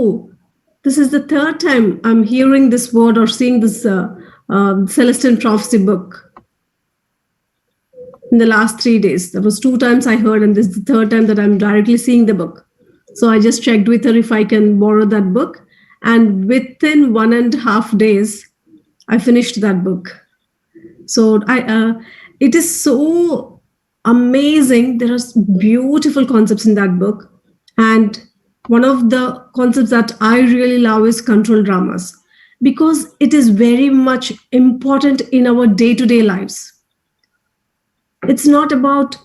oh, this is the third time I'm hearing this word or seeing this Celestine Prophecy book in the last 3 days. There was 2 times I heard, and this is the third time that I'm directly seeing the book. So I just checked with her if I can borrow that book. And within 1.5 days, I finished that book. So it is so amazing. There are beautiful concepts in that book. And one of the concepts that I really love is control dramas, because it is very much important in our day-to-day lives. It's not about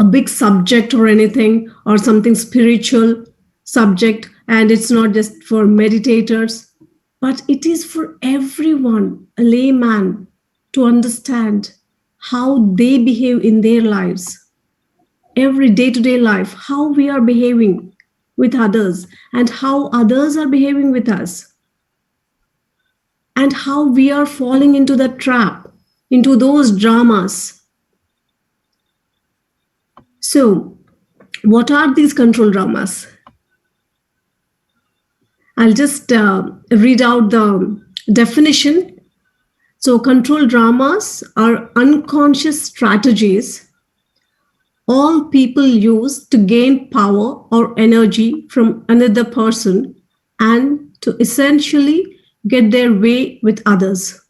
a big subject or anything, or something spiritual subject, and it's not just for meditators, but it is for everyone, a layman, to understand how they behave in their lives, every day-to-day life, how we are behaving with others and how others are behaving with us, and how we are falling into the trap, into those dramas. So, what are these control dramas? I'll just read out the definition. So, control dramas are unconscious strategies all people use to gain power or energy from another person and to essentially get their way with others.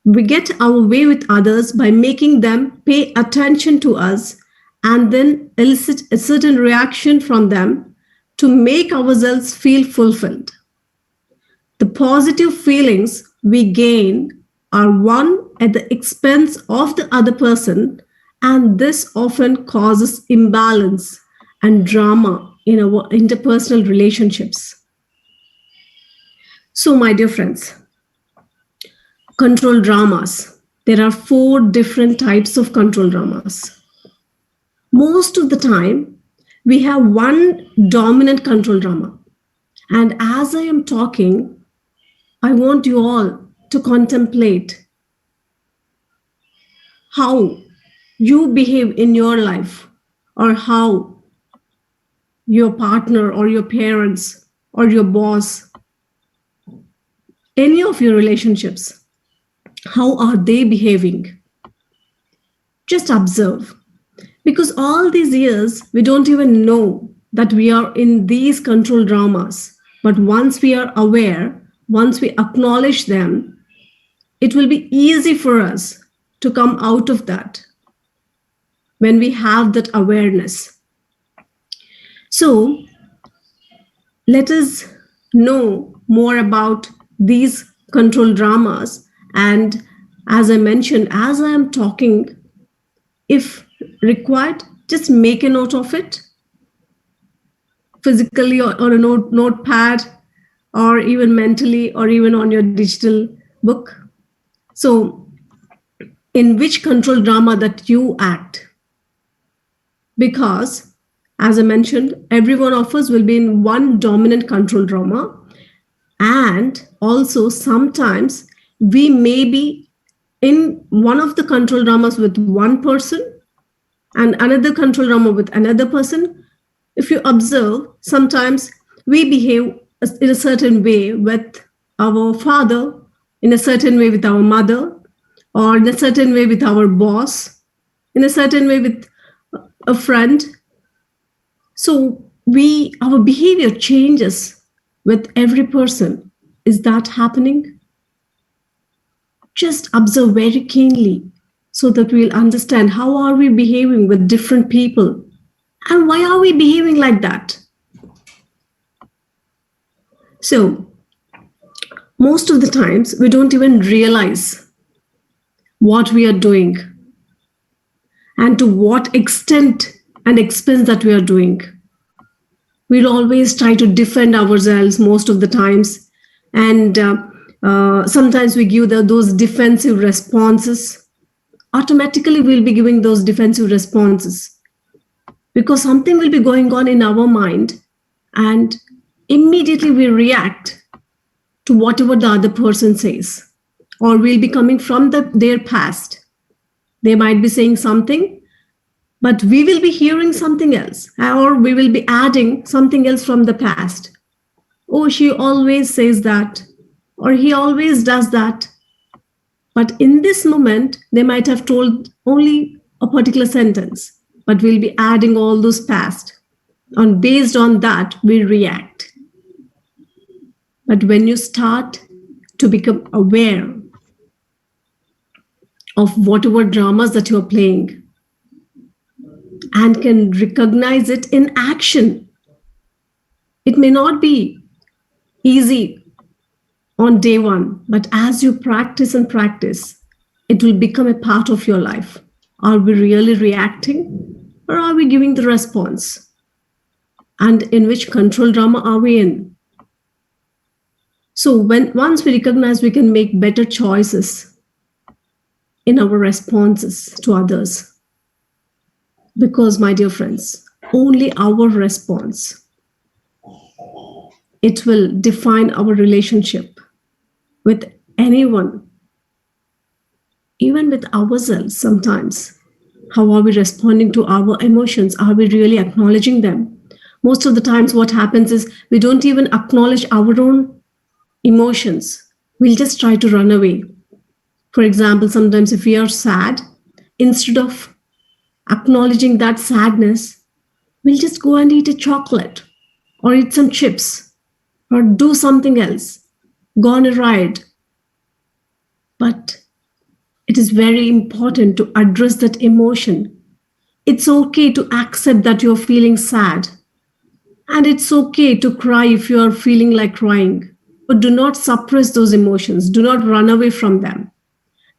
We get our way with others by making them pay attention to us and then elicit a certain reaction from them to make ourselves feel fulfilled. The positive feelings we gain are won at the expense of the other person, and this often causes imbalance and drama in our interpersonal relationships. So, my dear friends, control dramas. There are 4 different types of control dramas. Most of the time, we have one dominant control drama. And as I am talking, I want you all to contemplate how you behave in your life, or how your partner or your parents or your boss, any of your relationships, how are they behaving? Just observe. Because all these years, we don't even know that we are in these control dramas. But once we are aware, once we acknowledge them, it will be easy for us to come out of that when we have that awareness. So, let us know more about these control dramas. And as I mentioned, as I am talking, if required, just make a note of it physically or on a notepad, or even mentally, or even on your digital book. So, in which control drama that you act? Because, as I mentioned, every one of us will be in one dominant control drama. And also sometimes we may be in one of the control dramas with one person and another control drama with another person. If you observe, sometimes we behave in a certain way with our father, in a certain way with our mother, or in a certain way with our boss, in a certain way with a friend. So our behavior changes with every person. Is that happening? Just observe very keenly so that we'll understand how are we behaving with different people and why are we behaving like that. So most of the times we don't even realize what we are doing and to what extent and expense that we are doing. We'll always try to defend ourselves most of the times, and sometimes we give those defensive responses. Automatically we'll be giving those defensive responses because something will be going on in our mind, and immediately we react to whatever the other person says, or we'll be coming from their past. They might be saying something But we will be hearing something else, or we will be adding something else from the past. Oh, she always says that, or he always does that. But in this moment, they might have told only a particular sentence, but we'll be adding all those past. And based on that, we react. But when you start to become aware of whatever dramas that you're playing and can recognize it in action, it may not be easy on day one, but as you practice and practice, it will become a part of your life. Are we really reacting, or are we giving the response? And in which control drama are we in? So once we recognize, we can make better choices in our responses to others. Because, my dear friends, only our response, it will define our relationship with anyone, even with ourselves sometimes. How are we responding to our emotions? Are we really acknowledging them? Most of the times what happens is we don't even acknowledge our own emotions. We'll just try to run away. For example, sometimes if we are sad, instead of acknowledging that sadness, we'll just go and eat a chocolate or eat some chips or do something else, go on a ride. But it is very important to address that emotion. It's okay to accept that you're feeling sad. And it's okay to cry if you are feeling like crying. But do not suppress those emotions. Do not run away from them.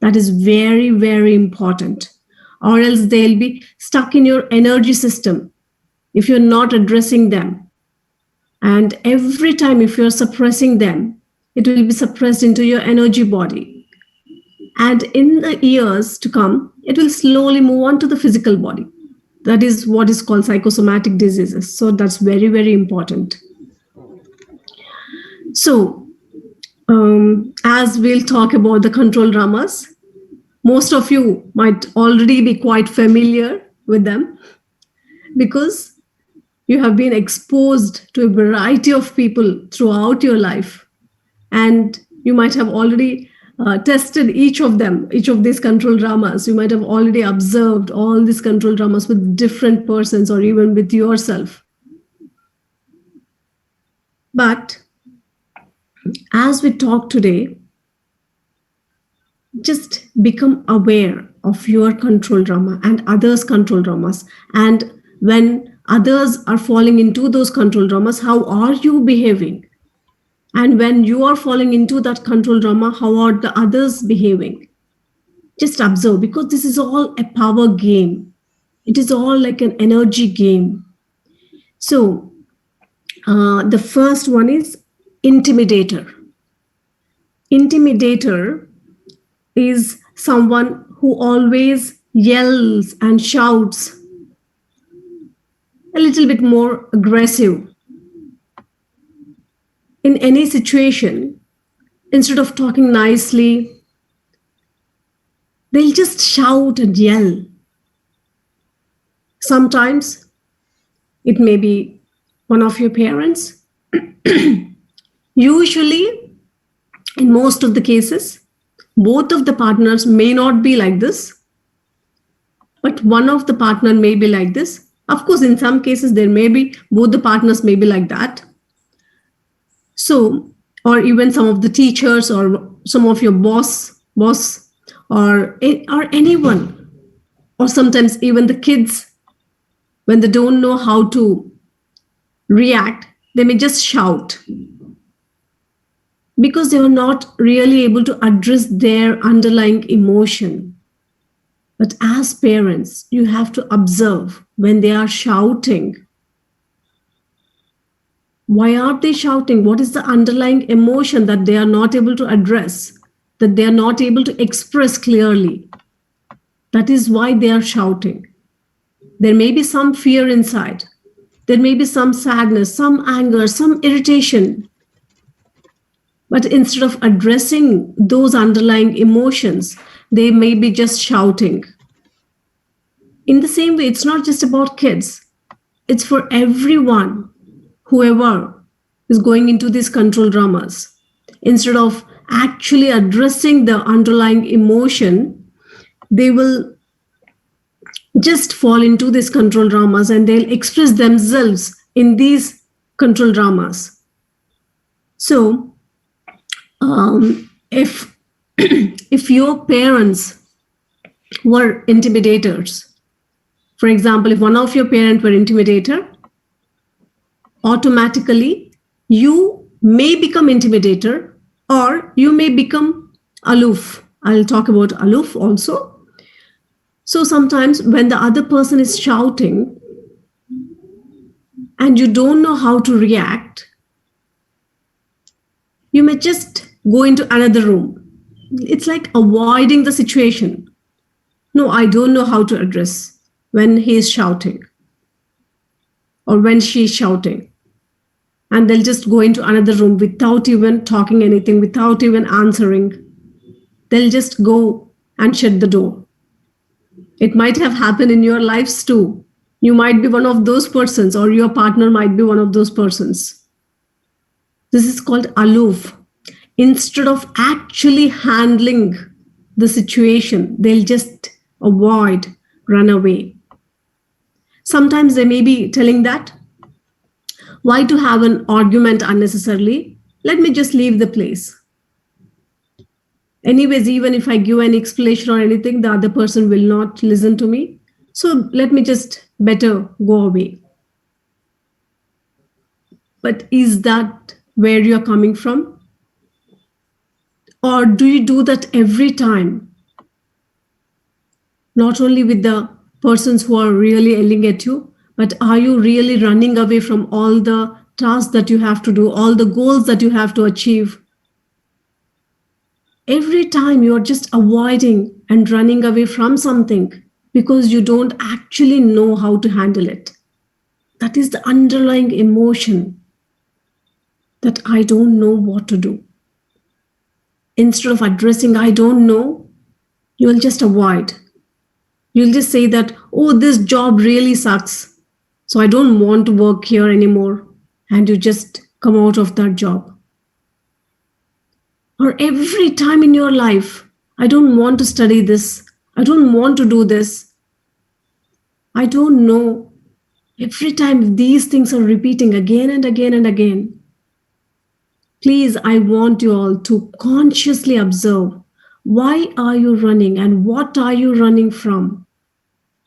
That is very, very important. Or else they'll be stuck in your energy system if you're not addressing them. And every time if you're suppressing them, it will be suppressed into your energy body. And in the years to come, it will slowly move on to the physical body. That is what is called psychosomatic diseases. So that's very, very important. So, as we'll talk about the control dramas, most of you might already be quite familiar with them because you have been exposed to a variety of people throughout your life. And you might have already tested each of them, each of these control dramas. You might have already observed all these control dramas with different persons or even with yourself. But as we talk today, just become aware of your control drama and others' control dramas. And when others are falling into those control dramas, how are you behaving? And when you are falling into that control drama, how are the others behaving? Just observe, because this is all a power game. It is all like an energy game. So the first one is Intimidator. Intimidator is someone who always yells and shouts, a little bit more aggressive. In any situation, instead of talking nicely, they'll just shout and yell. Sometimes it may be one of your parents. Usually, in most of the cases, both of the partners may not be like this, but one of the partner may be like this. Of course, in some cases, there may be both the partners may be like that. So, or even some of the teachers or some of your boss, or anyone, or sometimes even the kids, when they don't know how to react, they may just shout because they are not really able to address their underlying emotion. But as parents, you have to observe when they are shouting. Why are they shouting? What is the underlying emotion that they are not able to address, that they are not able to express clearly? That is why they are shouting. There may be some fear inside. There may be some sadness, some anger, some irritation. But instead of addressing those underlying emotions, they may be just shouting. In the same way, it's not just about kids, it's for everyone, whoever is going into these control dramas. Instead of actually addressing the underlying emotion, they will just fall into these control dramas and they'll express themselves in these control dramas. So, if if your parents were intimidators, for example, if one of your parents were intimidator, automatically you may become intimidator or you may become aloof. I'll talk about aloof also. So sometimes when the other person is shouting and you don't know how to react, you may just go into another room. It's like avoiding the situation. No, I don't know how to address when he is shouting or when she is shouting. And they'll just go into another room without even talking anything, without even answering. They'll just go and shut the door. It might have happened in your lives too. You might be one of those persons, or your partner might be one of those persons. This is called aloof. Instead of actually handling the situation, they'll just avoid, run away. Sometimes they may be telling that, why to have an argument unnecessarily? Let me just leave the place. Anyways, even if I give an explanation or anything, the other person will not listen to me. So let me just better go away. But is that where you're coming from? Or do you do that every time? Not only with the persons who are really yelling at you, but are you really running away from all the tasks that you have to do, all the goals that you have to achieve? Every time you're just avoiding and running away from something because you don't actually know how to handle it. That is the underlying emotion, that I don't know what to do. Instead of addressing, I don't know, you will just avoid. You'll just say that, oh, this job really sucks, so I don't want to work here anymore. And you just come out of that job. Or every time in your life, I don't want to study this. I don't want to do this. I don't know. Every time these things are repeating again and again and again. Please, I want you all to consciously observe, why are you running and what are you running from?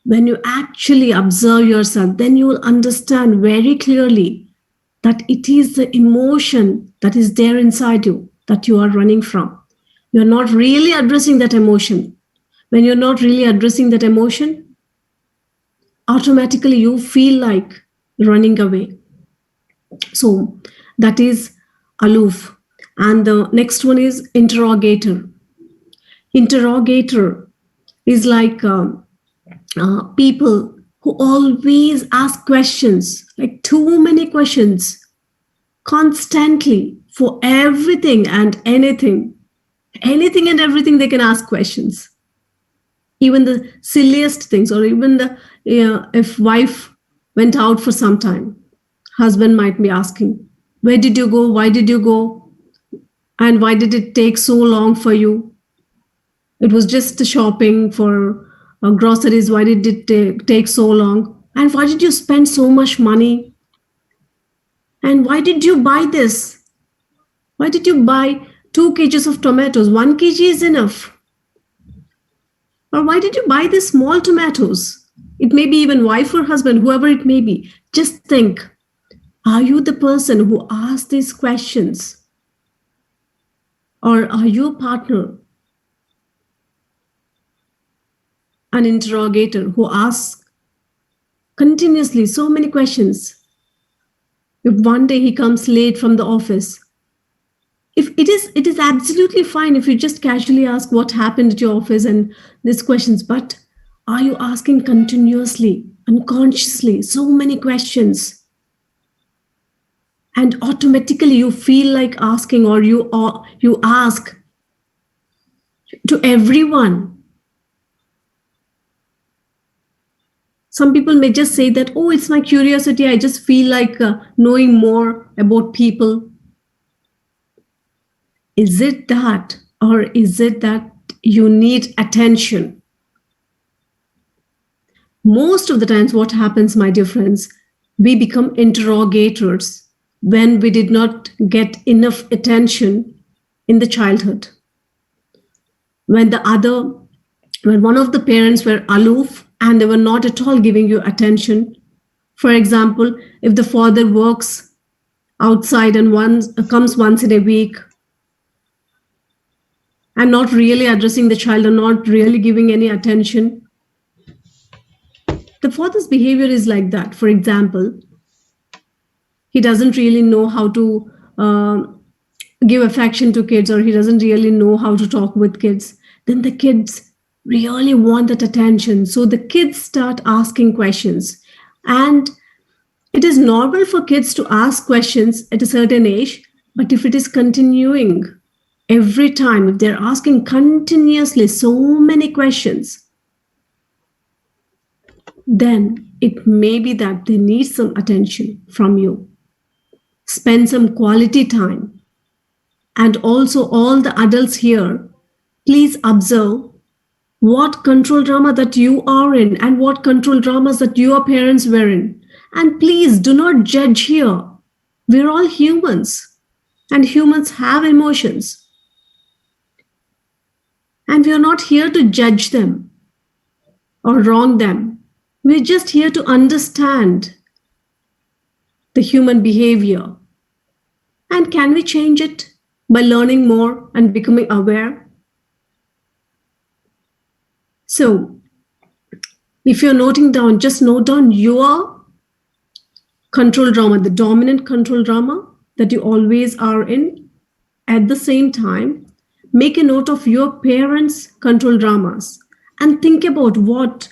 When you actually observe yourself, then you will understand very clearly that it is the emotion that is there inside you that you are running from. You're not really addressing that emotion. When you're not really addressing that emotion, automatically you feel like running away. So that is aloof. And the next one is interrogator. Interrogator is like people who always ask questions, like too many questions, constantly for everything and anything. Anything and everything they can ask questions. Even the silliest things, or even the if wife went out for some time, husband might be asking, where did you go? Why did you go? And why did it take so long for you? It was just shopping for groceries. Why did it take so long? And why did you spend so much money? And why did you buy this? Why did you buy 2 kgs of tomatoes? 1 kg is enough. Or why did you buy these small tomatoes? It may be even wife or husband, whoever it may be. Just think, are you the person who asks these questions? Or are you a partner, an interrogator who asks continuously so many questions? If one day he comes late from the office, if it is absolutely fine if you just casually ask what happened at your office and these questions, but are you asking continuously, unconsciously, so many questions? And automatically you feel like asking, or you ask to everyone. Some people may just say that, oh, it's my curiosity. I just feel like knowing more about people. Is it that? Or is it that you need attention? Most of the times, what happens, my dear friends, we become interrogators when we did not get enough attention in the childhood. When when one of the parents were aloof and they were not at all giving you attention. For example, if the father works outside and comes once in a week and not really addressing the child or not really giving any attention, the father's behavior is like that. For example, he doesn't really know how to give affection to kids, or he doesn't really know how to talk with kids. Then the kids really want that attention. So the kids start asking questions. And it is normal for kids to ask questions at a certain age, but if it is continuing every time, if they're asking continuously so many questions, then it may be that they need some attention from you. Spend some quality time. And also, all the adults here, please observe what control drama that you are in and what control dramas that your parents were in. And please do not judge here. We're all humans, and humans have emotions. And we are not here to judge them or wrong them. We're just here to understand the human behavior. And can we change it by learning more and becoming aware? So, if you're noting down, just note down your control drama, the dominant control drama that you always are in. At the same time, make a note of your parents' control dramas and think about what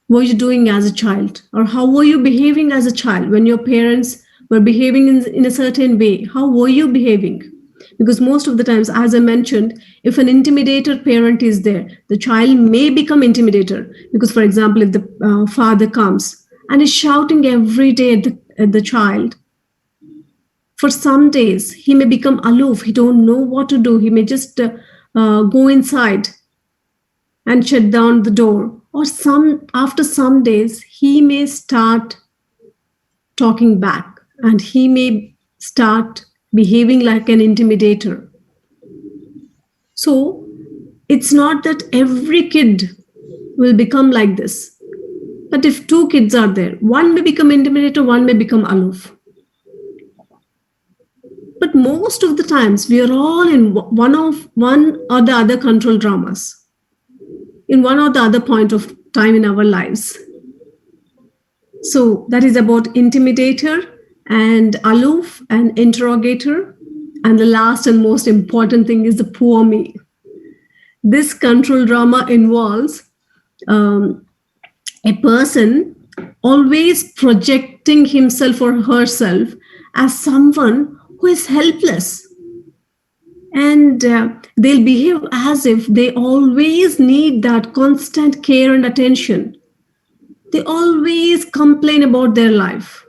were you doing as a child, or how were you behaving as a child when your parents were behaving in a certain way. How were you behaving? Because most of the times, as I mentioned, if an intimidator parent is there, the child may become intimidator. Because, for example, if the father comes and is shouting every day at the child, for some days he may become aloof. He don't know what to do. He may just go inside and shut down the door. Or after some days, he may start talking back, and he may start behaving like an intimidator. So it's not that every kid will become like this. But if two kids are there, one may become intimidator, one may become aloof. But most of the times, we are all in one or the other control dramas, in one or the other point of time in our lives. So that is about intimidator and aloof and interrogator. And the last and most important thing is the poor me. This control drama involves a person always projecting himself or herself as someone who is helpless. And they'll behave as if they always need that constant care and attention. They always complain about their life.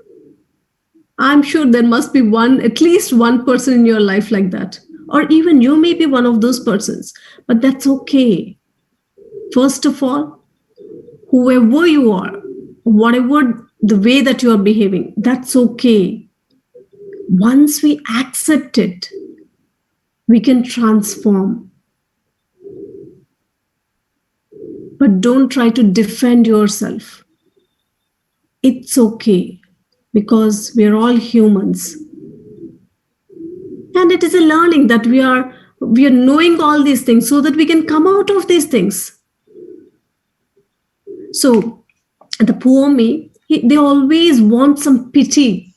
I'm sure there must be at least one person in your life like that. Or even you may be one of those persons. But that's okay. First of all, whoever you are, whatever the way that you are behaving, that's okay. Once we accept it, we can transform. But don't try to defend yourself. It's okay, because we are all humans. And it is a learning that we are knowing all these things so that we can come out of these things. So the poor me, they always want some pity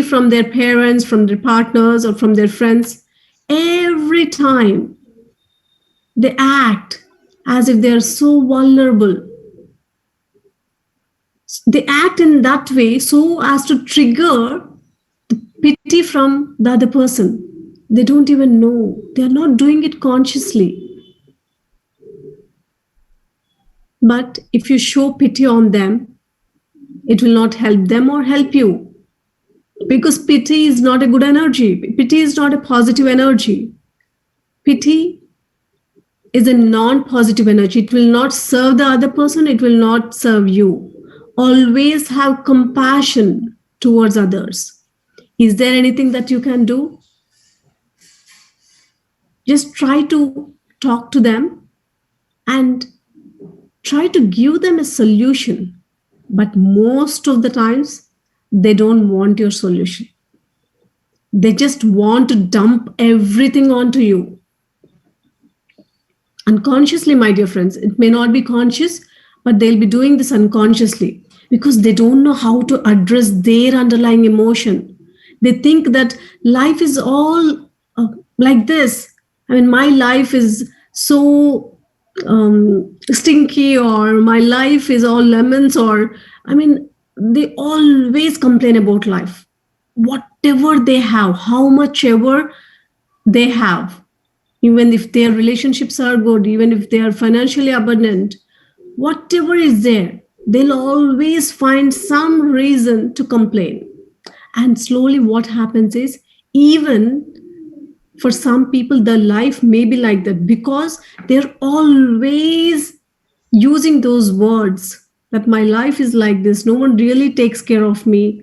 from their parents, from their partners, or from their friends. Every time they act as if they are so vulnerable. They act in that way so as to trigger the pity from the other person. They don't even know. They are not doing it consciously. But if you show pity on them, it will not help them or help you, because pity is not a good energy. Pity is not a positive energy. Pity is a non positive energy. It will not serve the other person, it will not serve you. Always have compassion towards others. Is there anything that you can do? Just try to talk to them and try to give them a solution. But most of the times, they don't want your solution. They just want to dump everything onto you. Unconsciously, my dear friends, it may not be conscious, but they'll be doing this unconsciously because they don't know how to address their underlying emotion. They think that life is all like this. I mean, my life is so stinky, or my life is all lemons, or I mean, they always complain about life. Whatever they have, how much ever they have, even if their relationships are good, even if they are financially abundant, whatever is there, they'll always find some reason to complain. And slowly, what happens is, even for some people, the life may be like that because they're always using those words that my life is like this, no one really takes care of me.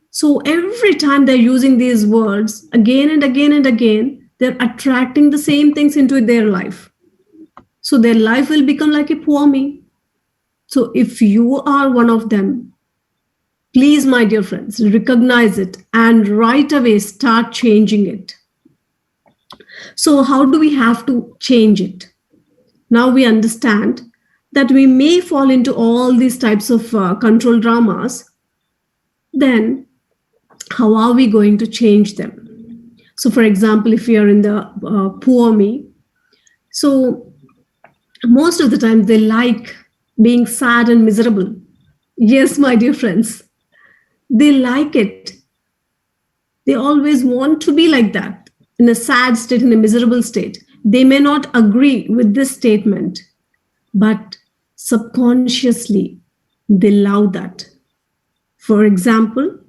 So every time they're using these words again and again and again, they're attracting the same things into their life. So their life will become like a poor me. So if you are one of them, please, my dear friends, recognize it and right away start changing it. So, how do we have to change it? Now we understand that we may fall into all these types of control dramas. Then, how are we going to change them? So, for example, if we are in the poor me, so most of the time they like being sad and miserable. Yes, my dear friends, they like it. They always want to be like that, in a sad state, in a miserable state. They may not agree with this statement, but subconsciously they love that. For example,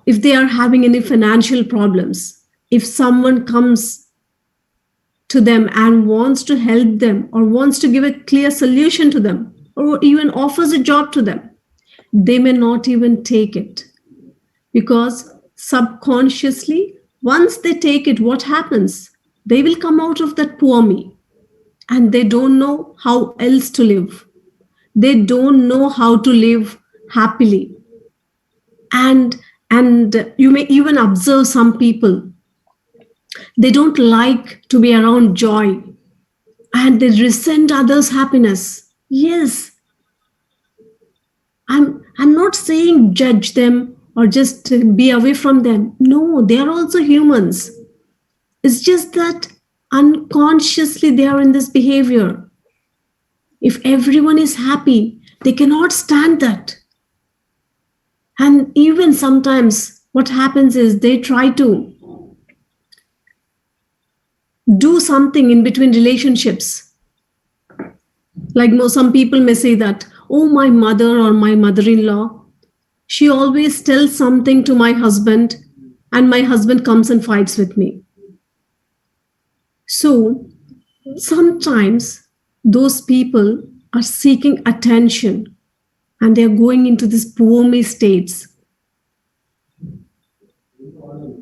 if they are having any financial problems, if someone comes to them and wants to help them or wants to give a clear solution to them or even offers a job to them, they may not even take it, because subconsciously, once they take it, what happens? They will come out of that poor me and they don't know how else to live. They don't know how to live happily. And you may even observe some people, they don't like to be around joy and they resent others' happiness. Yes, I'm not saying judge them or just be away from them. No, they are also humans. It's just that unconsciously they are in this behavior. If everyone is happy, they cannot stand that. And even sometimes what happens is they try to do something in between relationships. Like some people may say that, oh, my mother or my mother in law, she always tells something to my husband, and my husband comes and fights with me. So sometimes those people are seeking attention and they're going into these poor me states.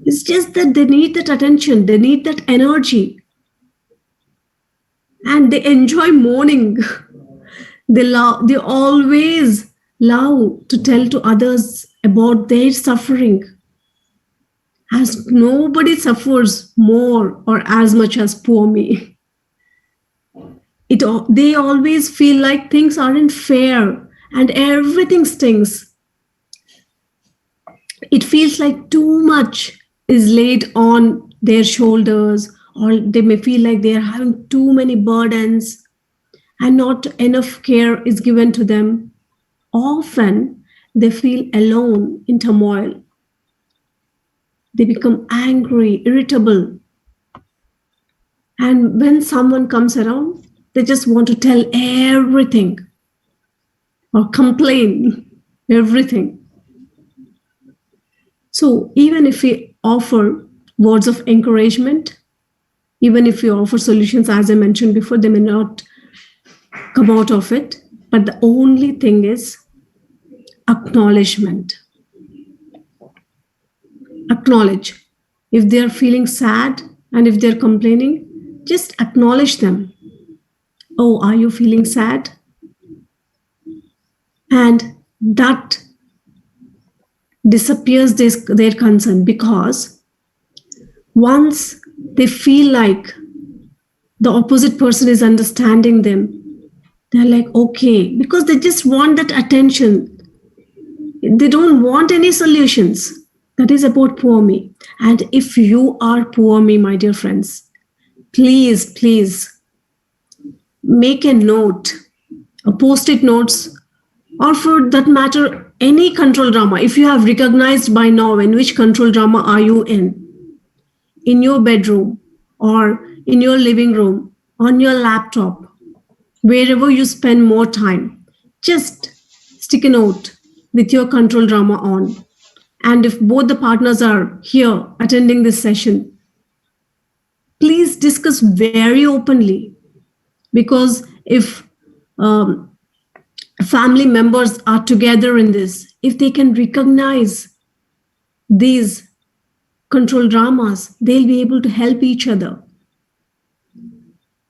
It's just that they need that attention, they need that energy, and they enjoy mourning. They always love to tell to others about their suffering, as nobody suffers more or as much as poor me. They always feel like things aren't fair and everything stings. It feels like too much is laid on their shoulders, or they may feel like they are having too many burdens and not enough care is given to them. Often they feel alone in turmoil. They become angry, irritable. And when someone comes around, They just want to tell everything or complain everything. So even if we offer words of encouragement, even if we offer solutions, as I mentioned before, they may not come out of it. But the only thing is acknowledgement. Acknowledge. If they're feeling sad and if they're complaining, just acknowledge them. Oh, are you feeling sad? And that disappears their concern, because once they feel like the opposite person is understanding them, they're like, okay, because they just want that attention. They don't want any solutions. That is about poor me. And if you are poor me, my dear friends, please make a note, a post-it notes, or for that matter, any control drama. If you have recognized by now in which control drama are you in your bedroom or in your living room, on your laptop, wherever you spend more time, just stick a note with your control drama on. And if both the partners are here attending this session, please discuss very openly. Because if family members are together in this, if they can recognize these control dramas, they'll be able to help each other.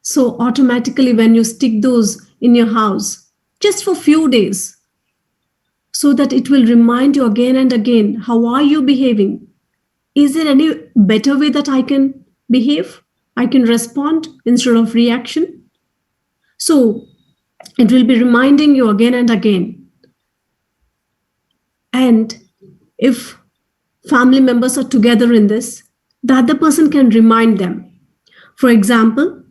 So automatically when you stick those in your house, just for few days, so that it will remind you again and again, how are you behaving? Is there any better way that I can behave? I can respond instead of reaction. So it will be reminding you again and again. And if family members are together in this, the other person can remind them. For example,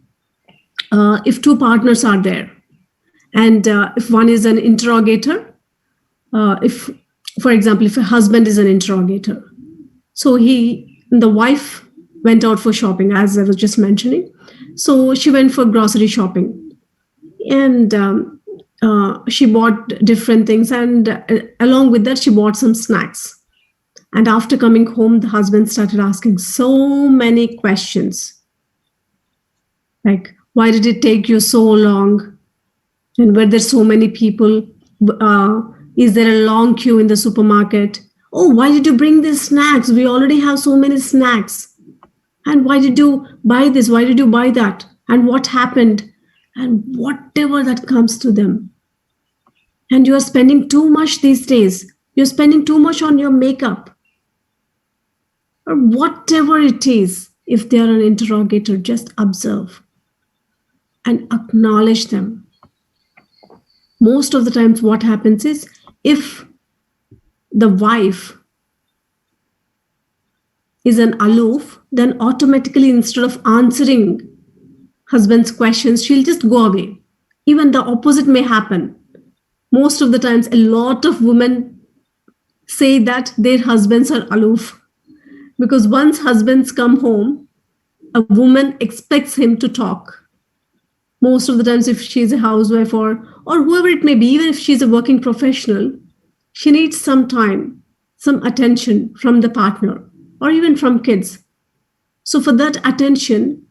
if two partners are there, and if one is an interrogator, if, for example, if a husband is an interrogator, so the wife went out for shopping, as I was just mentioning. So she went for grocery shopping, and she bought different things, and along with that, she bought some snacks. And after coming home, the husband started asking so many questions. Like, why did it take you so long? And were there so many people? Is there a long queue in the supermarket? Oh, why did you bring these snacks? We already have so many snacks. And why did you buy this? Why did you buy that? And what happened? And whatever that comes to them. And you are spending too much these days. You're spending too much on your makeup. Or whatever it is, if they are an interrogator, just observe and acknowledge them. Most of the times what happens is, if the wife is an aloof, then automatically instead of answering husband's questions, she'll just go away. Even the opposite may happen. Most of the times, a lot of women say that their husbands are aloof. Because once husbands come home, a woman expects him to talk. Most of the times, if she's a housewife or whoever it may be, even if she's a working professional, she needs some time, some attention from the partner or even from kids. So for that attention,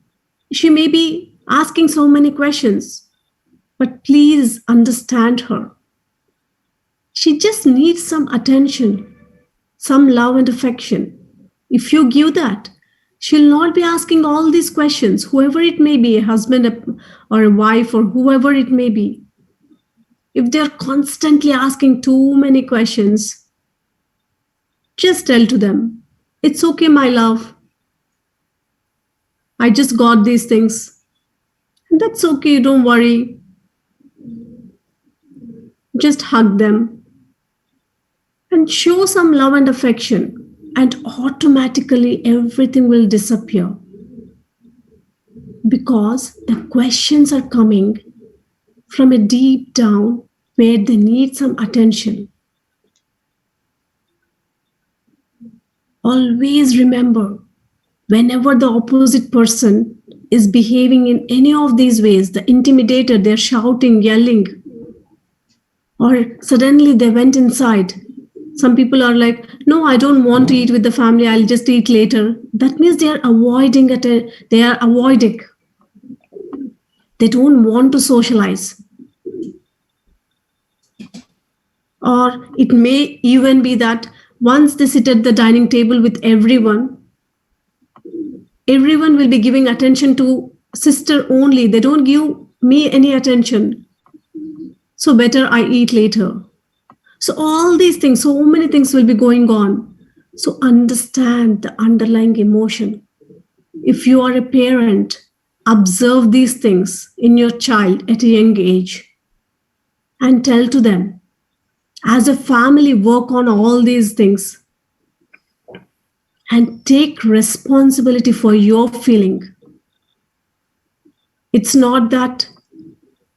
she may be asking so many questions, but please understand her. She just needs some attention, some love and affection. If you give that, she'll not be asking all these questions, whoever it may be, a husband or a wife or whoever it may be. If they're constantly asking too many questions, just tell to them, it's okay, my love. I just got these things. And that's okay, don't worry. Just hug them and show some love and affection. And automatically everything will disappear, because the questions are coming from a deep down where they need some attention. Always remember, whenever the opposite person is behaving in any of these ways, the intimidator, they're shouting, yelling, or suddenly they went inside. Some people are like, no, I don't want to eat with the family, I'll just eat later. That means they are avoiding it. They are avoiding. They don't want to socialize. Or it may even be that once they sit at the dining table with everyone will be giving attention to sister only. They don't give me any attention. So better I eat later. So all these things, so many things will be going on. So understand the underlying emotion. If you are a parent, observe these things in your child at a young age and tell to them. As a family, work on all these things and take responsibility for your feeling. It's not that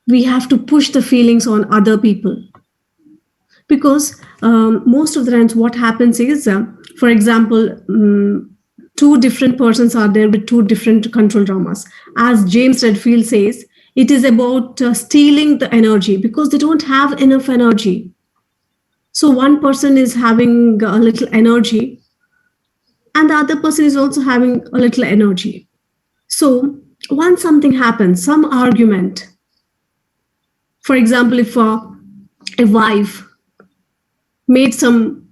we have to push the feelings on other people. Because most of the times what happens is, for example, two different persons are there with two different control dramas. As James Redfield says, it is about stealing the energy because they don't have enough energy. So one person is having a little energy and the other person is also having a little energy. So once something happens, some argument, for example, if a wife made some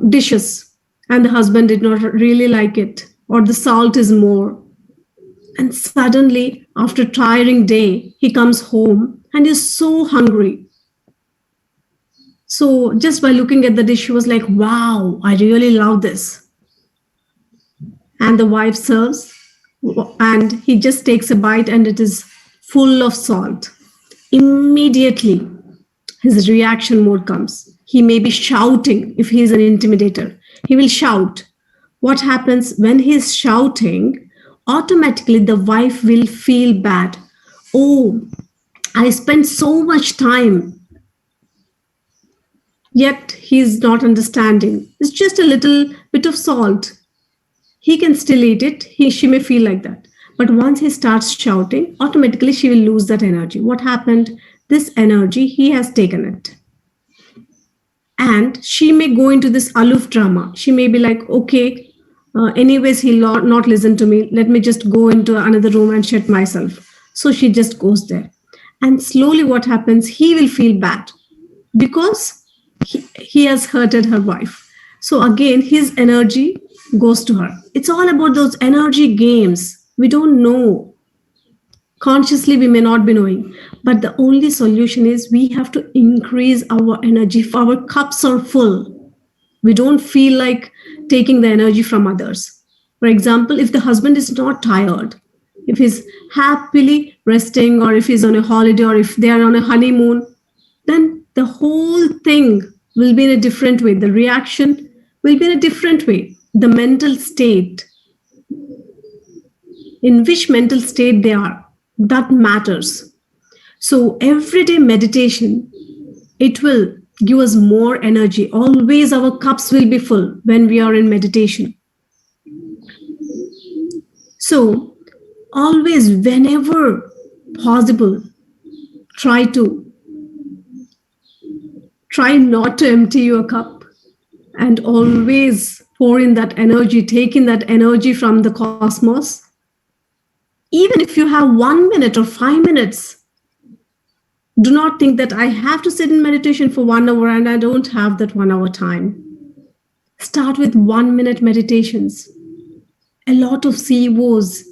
dishes and the husband did not really like it, or the salt is more, and suddenly after a tiring day he comes home and is so hungry. So just by looking at the dish he was like, wow, I really love this. And the wife serves and he just takes a bite and it is full of salt. Immediately his reaction mode comes. He may be shouting. If he is an intimidator, he will shout. What happens when he's shouting? Automatically the wife will feel bad. Oh, I spent so much time, yet he's not understanding. It's just a little bit of salt. He can still eat it. She may feel like that. But once he starts shouting, automatically she will lose that energy. What happened? This energy, he has taken it. And she may go into this aloof drama. She may be like, okay, anyways, he'll not listen to me. Let me just go into another room and shut myself. So she just goes there. And slowly what happens? He will feel bad because he has hurted her wife. So again, his energy goes to her. It's all about those energy games. We don't know. Consciously, we may not be knowing. But the only solution is we have to increase our energy. If our cups are full, we don't feel like taking the energy from others. For example, if the husband is not tired, if he's happily resting, or if he's on a holiday, or if they are on a honeymoon, then the whole thing will be in a different way. The reaction will be in a different way. The mental state, in which mental state they are, that matters. So everyday meditation, it will give us more energy. Always our cups will be full when we are in meditation. So always, whenever possible, try not to empty your cup and always pour in that energy, take in that energy from the cosmos. Even if you have 1 minute or 5 minutes, do not think that I have to sit in meditation for 1 hour and I don't have that 1 hour time. Start with 1 minute meditations. A lot of CEOs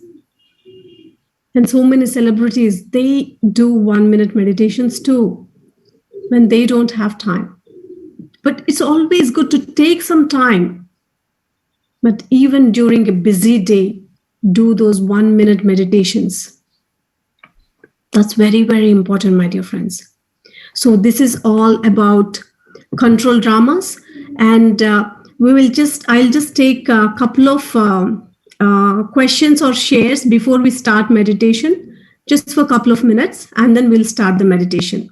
and so many celebrities, they do 1 minute meditations too when they don't have time. But it's always good to take some time. But even during a busy day, do those 1 minute meditations. That's very, very important, my dear friends. So this is all about control dramas. And I'll just take a couple of questions or shares before we start meditation, just for a couple of minutes, and then we'll start the meditation.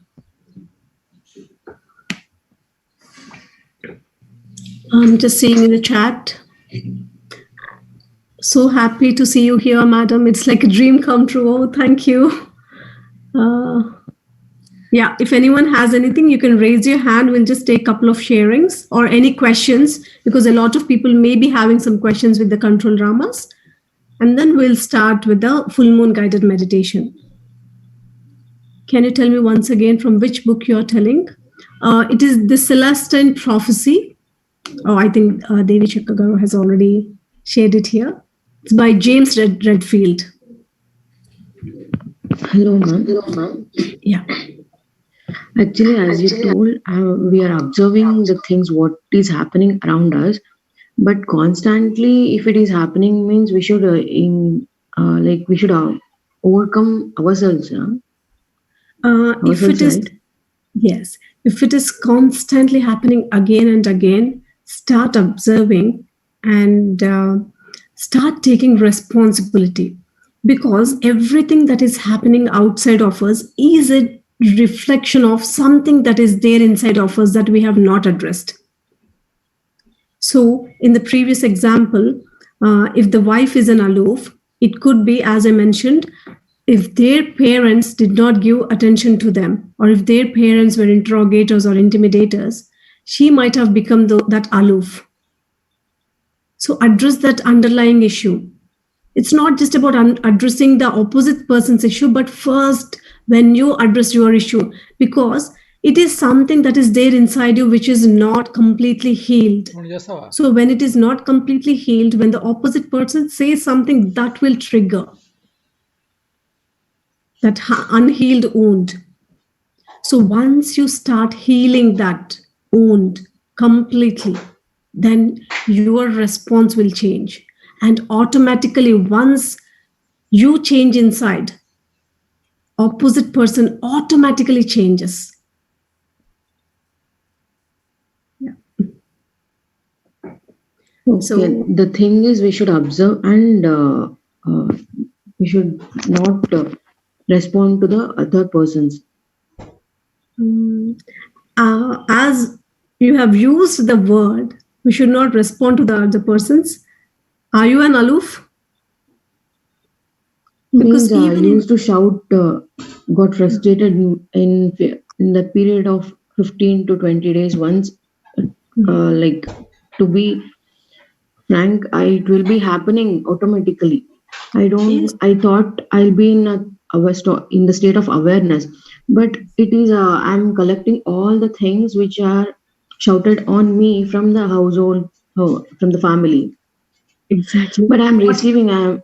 I'm just seeing in the chat. So happy to see you here, madam. It's like a dream come true. Oh, thank you. Uh, yeah, if anyone has anything, you can raise your hand. We'll just take a couple of sharings or any questions because a lot of people may be having some questions with the control dramas. And then we'll start with the full moon guided meditation. Can you tell me once again from which book you're telling? It is the Celestine Prophecy. Oh, I think Devi Chakagaru has already shared it here. It's by James Redfield. Hello, ma'am. Yeah. Actually, as you told, we are observing the things what is happening around us, but constantly, if it is happening, means we should like we should overcome ourselves, If it ourselves, is, right? yes, if it is constantly happening again and again, start observing and start taking responsibility because everything that is happening outside of us is a reflection of something that is there inside of us that we have not addressed. So, in the previous example, if the wife is an aloof, it could be, as I mentioned, if their parents did not give attention to them, or if their parents were interrogators or intimidators, she might have become that aloof. So, address that underlying issue. It's not just about addressing the opposite person's issue, but first, when you address your issue, because it is something that is there inside you which is not completely healed. So when it is not completely healed, when the opposite person says something, that will trigger that unhealed wound. So once you start healing that wound completely, then your response will change. And automatically, once you change inside, opposite person automatically changes. Yeah. Okay. So The thing is, we should observe and we should not respond to the other persons. mm, as you have used the word, we should not respond to the other persons. Are you an aloof? Means Because I even in used to shout, got frustrated in the period of 15 to 20 days once. Like to be frank, it will be happening automatically. yes, I thought I'll be in in the state of awareness, but it is. I'm collecting all the things which are shouted on me from the household, from the family. exactly. But I'm What? receiving. I'm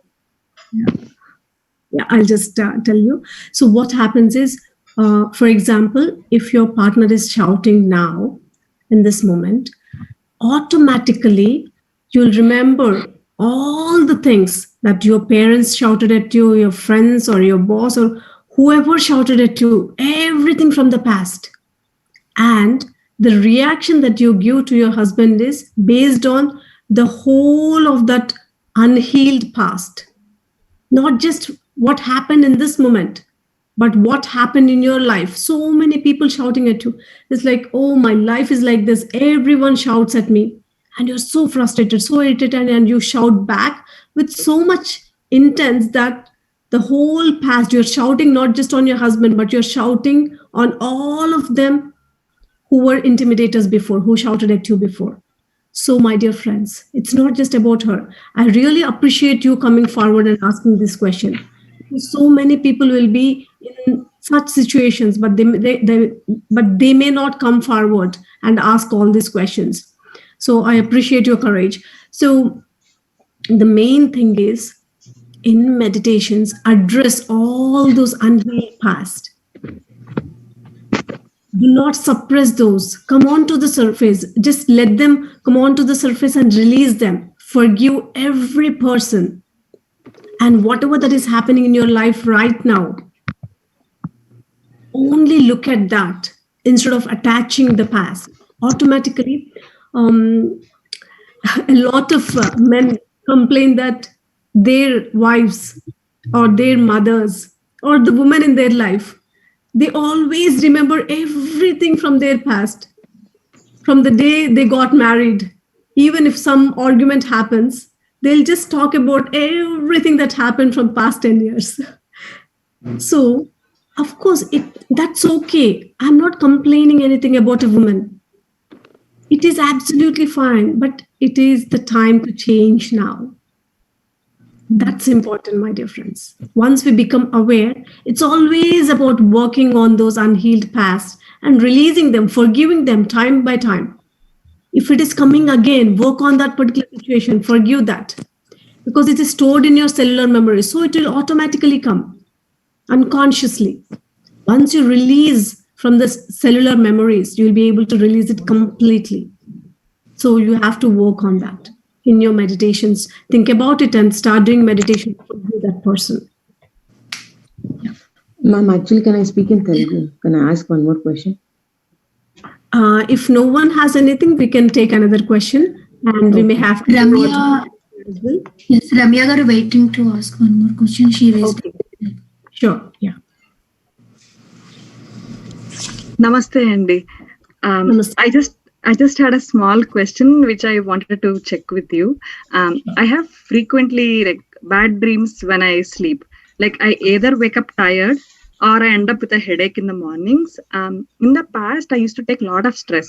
Yeah, I'll just tell you. So what happens is, for example, if your partner is shouting now in this moment, automatically you'll remember all the things that your parents shouted at you, your friends or your boss or whoever shouted at you, everything from the past. And the reaction that you give to your husband is based on the whole of that unhealed past, not just what happened in this moment, but what happened in your life. So many people shouting at you. It's like, oh, my life is like this. Everyone shouts at me. And you're so frustrated, so irritated, and you shout back with so much intense that the whole past, you're shouting not just on your husband, but you're shouting on all of them who were intimidators before, who shouted at you before. So, my dear friends, it's not just about her. I really appreciate you coming forward and asking this question. So many people will be in such situations, but they may not come forward and ask all these questions. So I appreciate your courage. So the main thing is in meditations, address all those unhealed past. Do not suppress those. Come on to the surface. Just let them come on to the surface and release them. Forgive every person and whatever that is happening in your life right now. Only look at that instead of attaching the past. Automatically, um, a lot of men complain that their wives or their mothers or the woman in their life, they always remember everything from their past, from the day they got married. Even if some argument happens, they'll just talk about everything that happened from past 10 years. So, of course, that's okay. I'm not complaining anything about a woman. It is absolutely fine, but it is the time to change now. That's important, my dear friends. Once we become aware, it's always about working on those unhealed past and releasing them, forgiving them time by time. If it is coming again, work on that particular situation, forgive that, because it is stored in your cellular memory. So it will automatically come unconsciously. Once you release from the cellular memories, you'll be able to release it completely. So you have to work on that in your meditations. Think about it and start doing meditation for that person. Ma'am, actually, can I speak in Telugu? Can I ask one more question? If no one has anything, we can take another question, and we may have to Ramya. As well. Yes, Ramya are waiting to ask one more question. She raised. Okay. Sure. Yeah. Namaste, Andy. Namaste. I just had a small question which I wanted to check with you. I have frequently bad dreams when I sleep. Like I either wake up tired or I end up with a headache in the mornings. In the past, I used to take a lot of stress.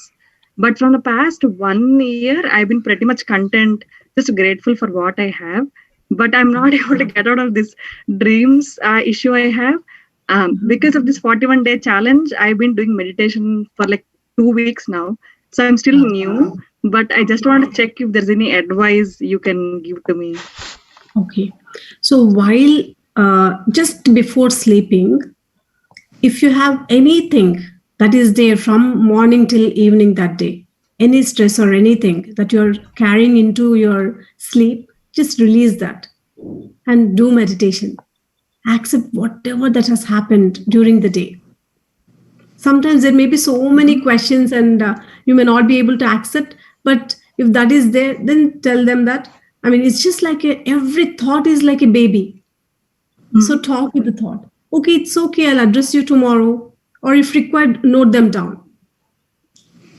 But from the past 1 year, I've been pretty much content, just grateful for what I have. But I'm not able to get out of this dreams issue I have. Because of this 41-day challenge, I've been doing meditation for like 2 weeks now. So I'm still new, but I just want to check if there's any advice you can give to me. Okay. So while just before sleeping, if you have anything that is there from morning till evening that day, any stress or anything that you're carrying into your sleep, just release that and do meditation. Accept whatever that has happened during the day. Sometimes there may be so many questions and you may not be able to accept, but if that is there, then tell them that, I mean, it's just like every thought is like a baby. So talk with the thought. Okay, it's okay, I'll address you tomorrow. Or if required, note them down.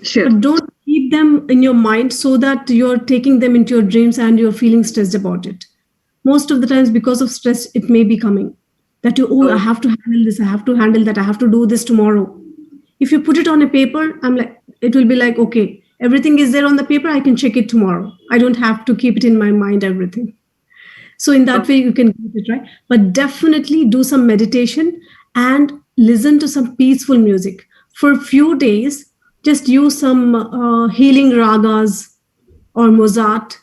Sure. But don't keep them in your mind so that you're taking them into your dreams and you're feeling stressed about it. Most of the times, because of stress, it may be coming. That I have to handle this, I have to handle that, I have to do this tomorrow. If you put it on a paper, it will be like, okay, everything is there on the paper, I can check it tomorrow. I don't have to keep it in my mind, everything. So in that way, you can keep it, right? But definitely do some meditation and listen to some peaceful music. For a few days, just use some healing ragas or Mozart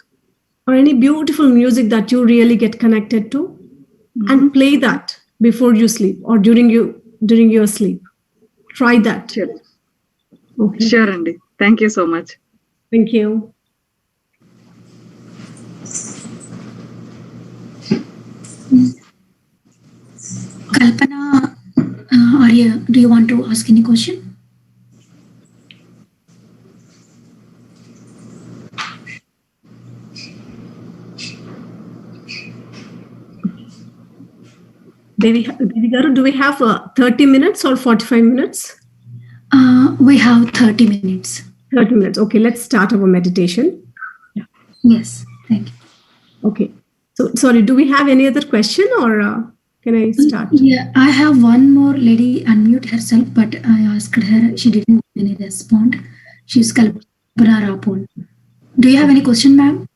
or any beautiful music that you really get connected to, and play that before you sleep or during your sleep. Try that. Sure. Okay. Sure, Andy. Thank you so much. Thank you. Kalpana, do you want to ask any question? Devi Garu, do we have 30 minutes or 45 minutes? We have 30 minutes. 30 minutes. Okay, let's start our meditation. Yeah. Yes, thank you. Okay. So, sorry, do we have any other question or can I start? Yeah, I have one more lady unmute herself, but I asked her, she didn't give any response. She's Kalpana Rapol. Do you have any question, ma'am?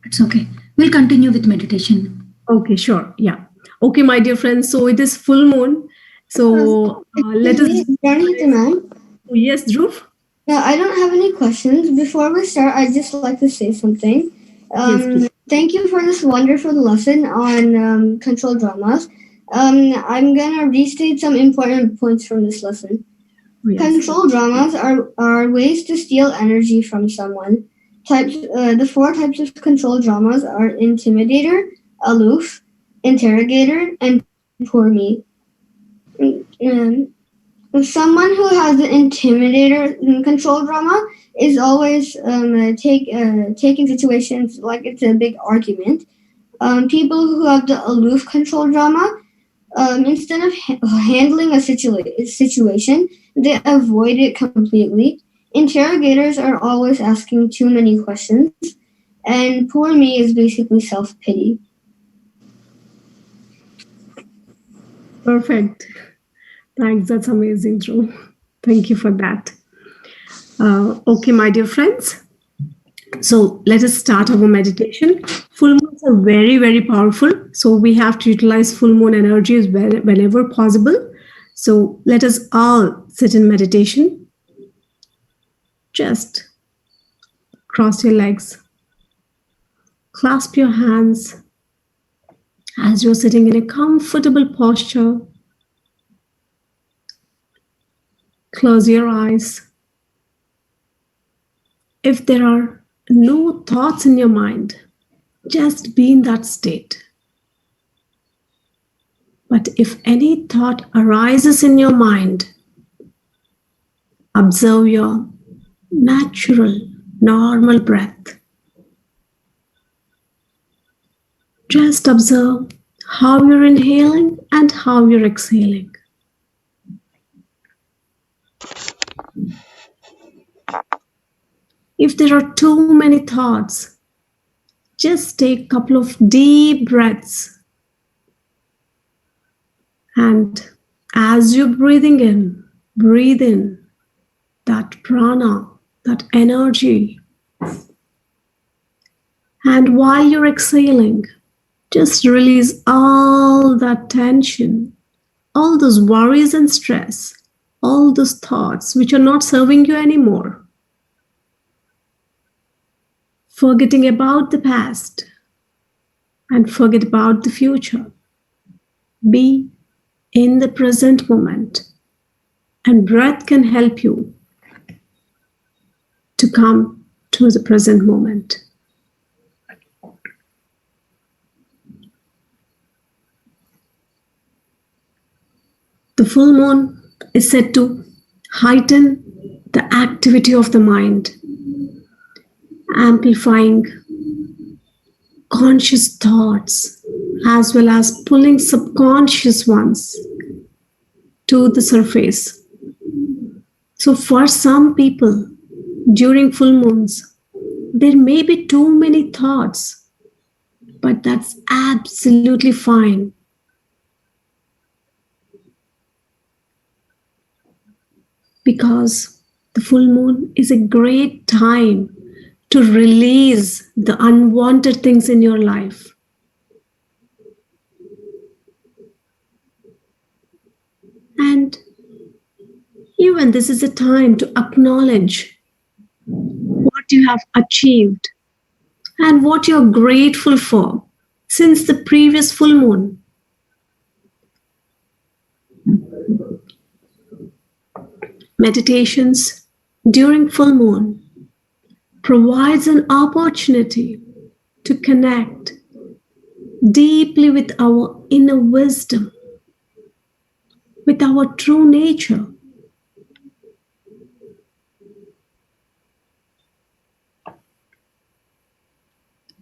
It's okay. We'll continue with meditation. Okay, sure. Yeah. Okay, my dear friends. So it is full moon. So let us. Pranahitha, ma'am. Oh, yes, Dhruv? Yeah, I don't have any questions. Before we start, I'd just like to say something. Thank you for this wonderful lesson on control dramas. I'm going to restate some important points from this lesson. Yes. Control dramas are ways to steal energy from someone. The 4 types of control dramas are intimidator, aloof, interrogator, and poor me. Someone who has the intimidator control drama is always taking situations like it's a big argument. People who have the aloof control drama, instead of handling a situation, they avoid it completely. Interrogators are always asking too many questions. and poor me is basically self-pity. Perfect. Thanks. That's amazing, Drew. Thank you for that. Okay, my dear friends. So let us start our meditation. Full moons are very, very powerful. So we have to utilize full moon energies whenever possible. So let us all sit in meditation. Just cross your legs, clasp your hands as you're sitting in a comfortable posture. Close your eyes. If there are no thoughts in your mind, just be in that state. But if any thought arises in your mind, observe your natural, normal breath. Just observe how you're inhaling and how you're exhaling. If there are too many thoughts, just take a couple of deep breaths. And as you're breathing in that prana, that energy. And while you're exhaling, just release all that tension, all those worries and stress, all those thoughts which are not serving you anymore. Forgetting about the past and forget about the future. Be in the present moment, and breath can help you to come to the present moment. The full moon is said to heighten the activity of the mind, amplifying conscious thoughts as well as pulling subconscious ones to the surface. So for some people, during full moons, there may be too many thoughts, but that's absolutely fine. Because the full moon is a great time to release the unwanted things in your life. And even this is a time to acknowledge what you have achieved and what you're grateful for since the previous full moon. Meditations during full moon provides an opportunity to connect deeply with our inner wisdom, with our true nature.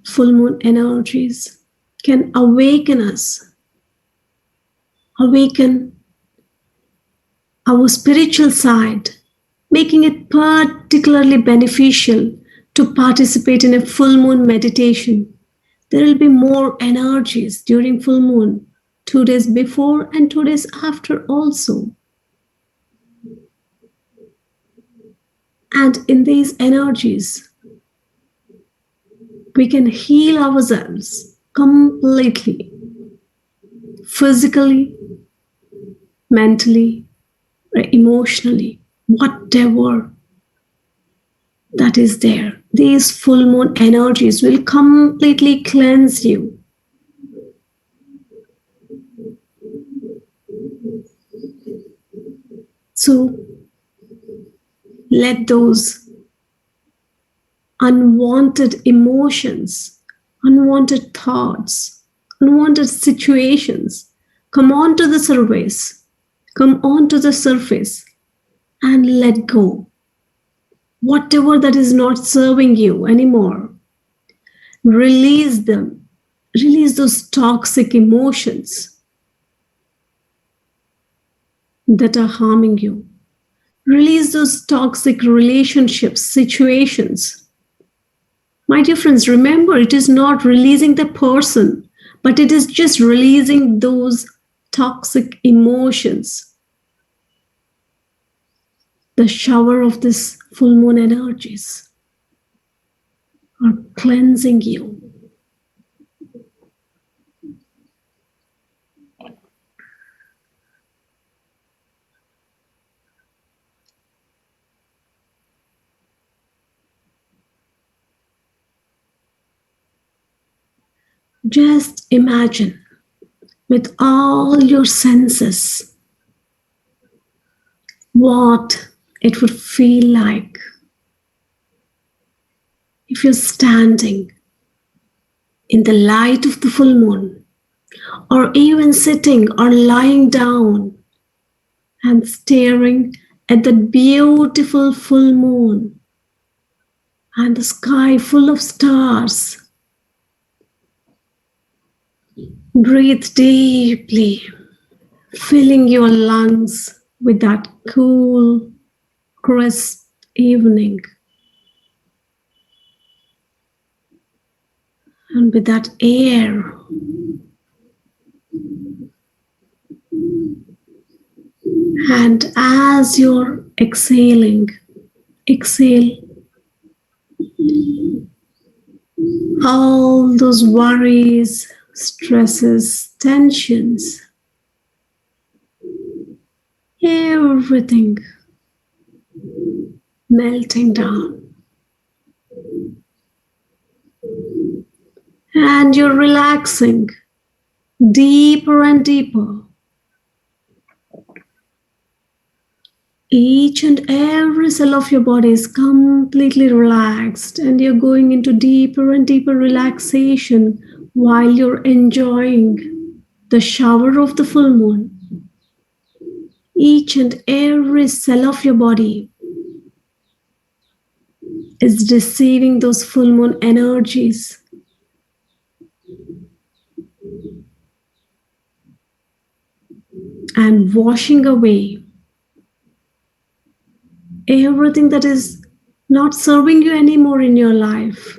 Full moon energies can awaken us, awaken our spiritual side, making it particularly beneficial to participate in a full moon meditation. There will be more energies during full moon, 2 days before and 2 days after also. And in these energies, we can heal ourselves completely, physically, mentally, or emotionally, whatever that is there. These full moon energies will completely cleanse you. So let those unwanted emotions, unwanted thoughts, unwanted situations come onto the surface, and let go. Whatever that is not serving you anymore, release them. Release those toxic emotions that are harming you. Release those toxic relationships, situations. My dear friends, remember, it is not releasing the person, but it is just releasing those toxic emotions. The shower of this full moon energies are cleansing you. Just imagine with all your senses what it would feel like if you're standing in the light of the full moon, or even sitting or lying down and staring at the beautiful full moon and the sky full of stars. Breathe deeply, filling your lungs with that cool, crisp evening. And with that air, and as you're exhaling, exhale all those worries, stresses, tensions, everything melting down. And you're relaxing deeper and deeper. Each and every cell of your body is completely relaxed, and you're going into deeper and deeper relaxation while you're enjoying the shower of the full moon. Each and every cell of your body is receiving those full moon energies. And washing away everything that is not serving you anymore in your life.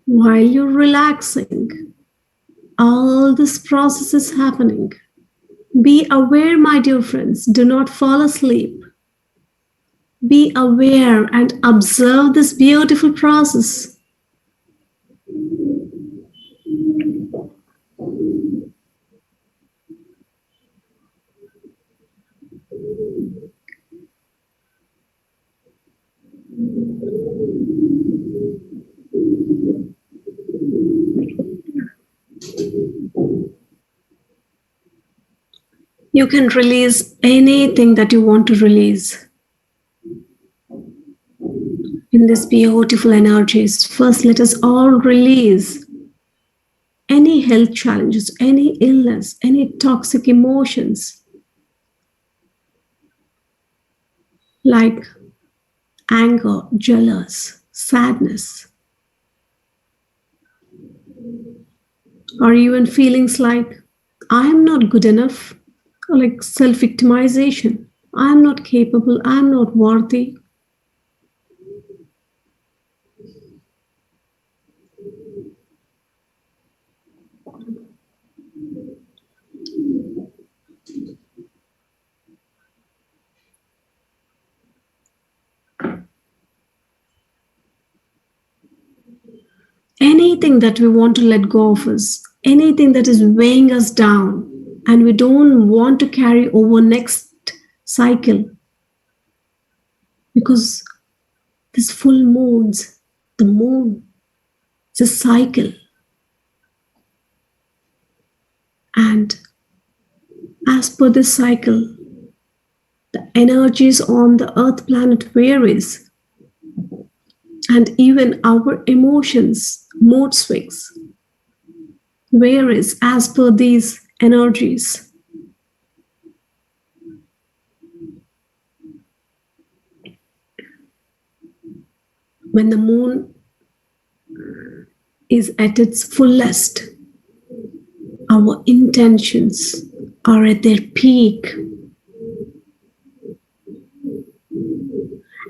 While you're relaxing, all this process is happening. Be aware, my dear friends. Do not fall asleep. Be aware and observe this beautiful process. You can release anything that you want to release in this beautiful energies. First, let us all release any health challenges, any illness, any toxic emotions like anger, jealous, sadness, or even feelings like I am not good enough, or like self-victimization. I am not capable, I am not worthy. Anything that we want to let go of us, anything that is weighing us down, and we don't want to carry over next cycle, because this full moons, the moon, it's a cycle, and as per this cycle, the energies on the earth planet varies, and even our emotions, mood swings varies as per these energies. When the moon is at its fullest, our intentions are at their peak.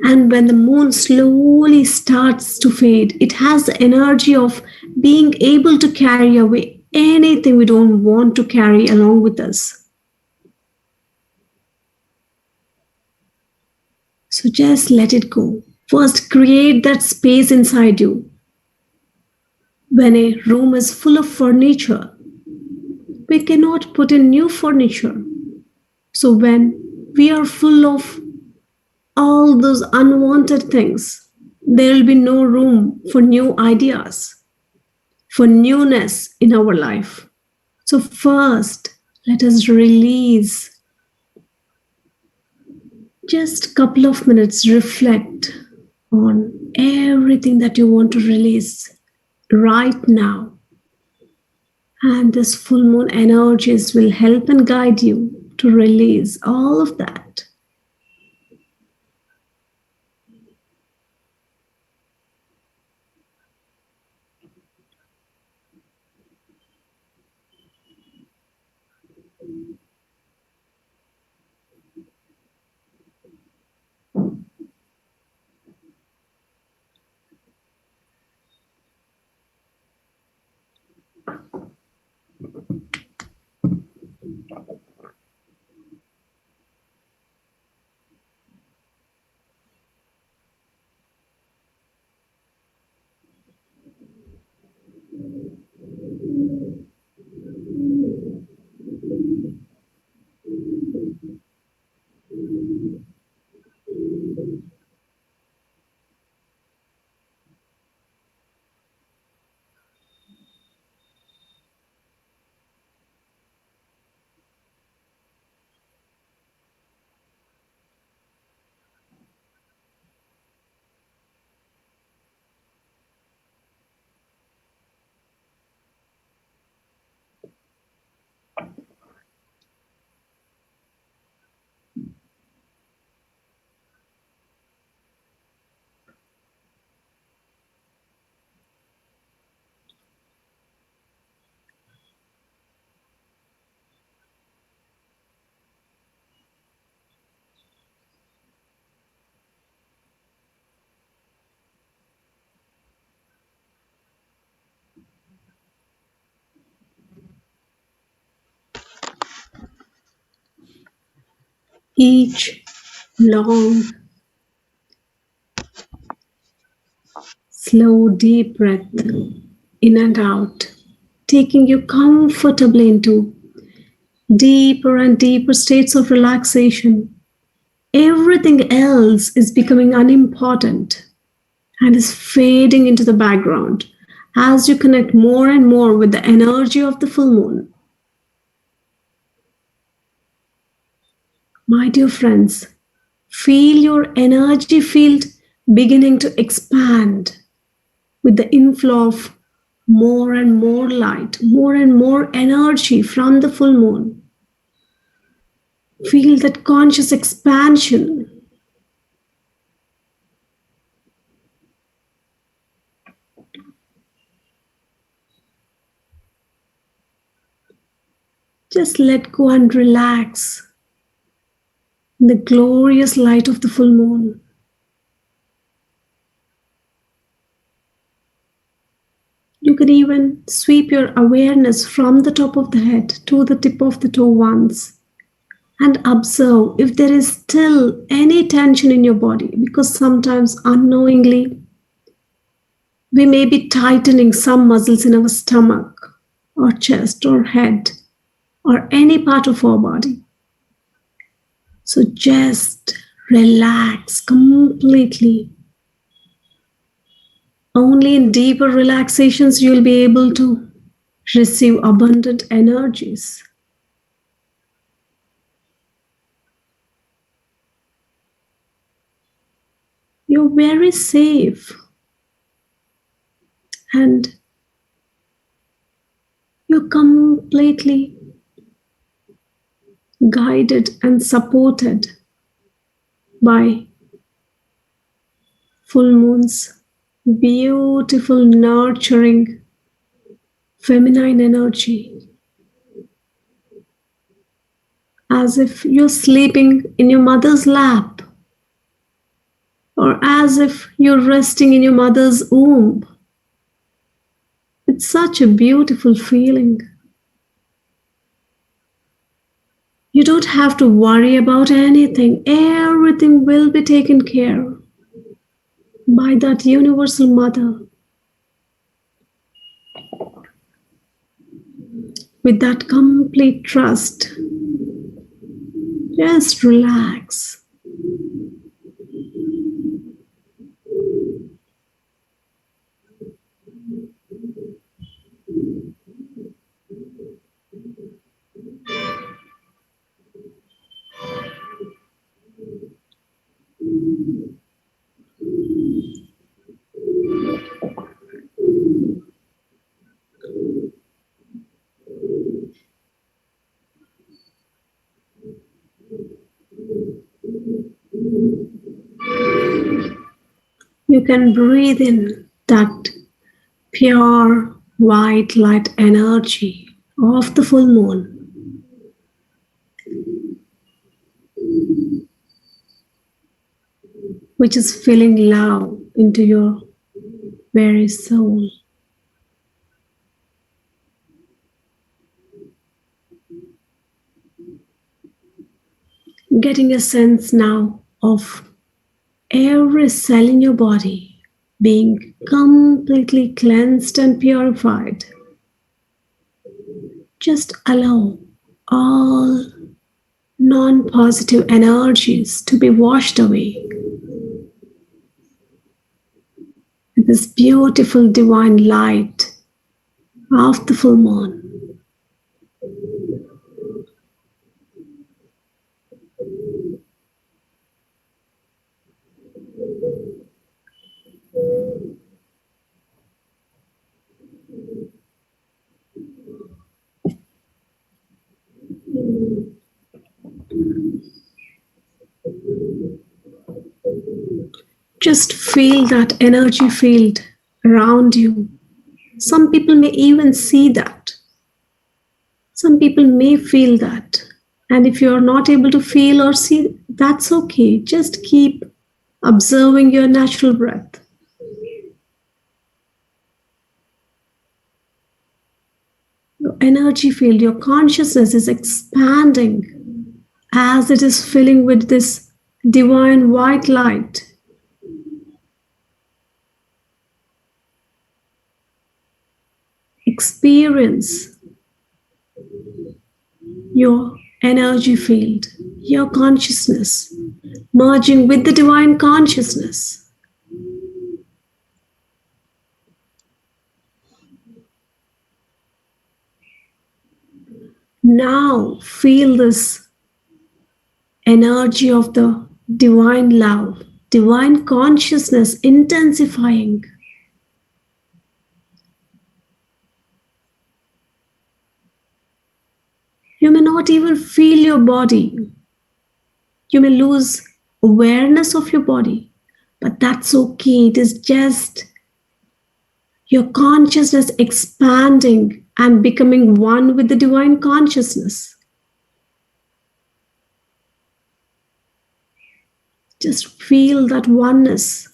And when the moon slowly starts to fade, it has the energy of being able to carry away anything we don't want to carry along with us. So just let it go. First, create that space inside you. When a room is full of furniture, we cannot put in new furniture. So when we are full of all those unwanted things, there will be no room for new ideas, for newness in our life. So first, let us release. Just a couple of minutes, reflect on everything that you want to release right now. And this full moon energies will help and guide you to release all of that. Each long, slow, deep breath in and out, taking you comfortably into deeper and deeper states of relaxation. Everything else is becoming unimportant and is fading into the background as you connect more and more with the energy of the full moon. My dear friends, feel your energy field beginning to expand with the inflow of more and more light, more and more energy from the full moon. Feel that conscious expansion. Just let go and relax in the glorious light of the full moon. You can even sweep your awareness from the top of the head to the tip of the toe once and observe if there is still any tension in your body, because sometimes unknowingly we may be tightening some muscles in our stomach or chest or head or any part of our body. So just relax completely. Only in deeper relaxations you'll be able to receive abundant energies. You're very safe and you're completely guided and supported by full moon's beautiful, nurturing, feminine energy. As if you're sleeping in your mother's lap. or as if you're resting in your mother's womb. It's such a beautiful feeling. You don't have to worry about anything. Everything will be taken care by that universal mother. With that complete trust, just relax. You can breathe in that pure white light energy of the full moon. Which is filling love into your very soul. Getting a sense now of every cell in your body being completely cleansed and purified. Just allow all non-positive energies to be washed away with this beautiful divine light of the full moon. Just feel that energy field around you. Some people may even see that. Some people may feel that. And if you're not able to feel or see, that's okay. Just keep observing your natural breath. Your energy field, your consciousness is expanding as it is filling with this divine white light. Experience your energy field, your consciousness, merging with the divine consciousness. Now feel this energy of the divine love, divine consciousness intensifying. You may not even feel your body. You may lose awareness of your body, but that's okay. It is just your consciousness expanding and becoming one with the divine consciousness. Just feel that oneness.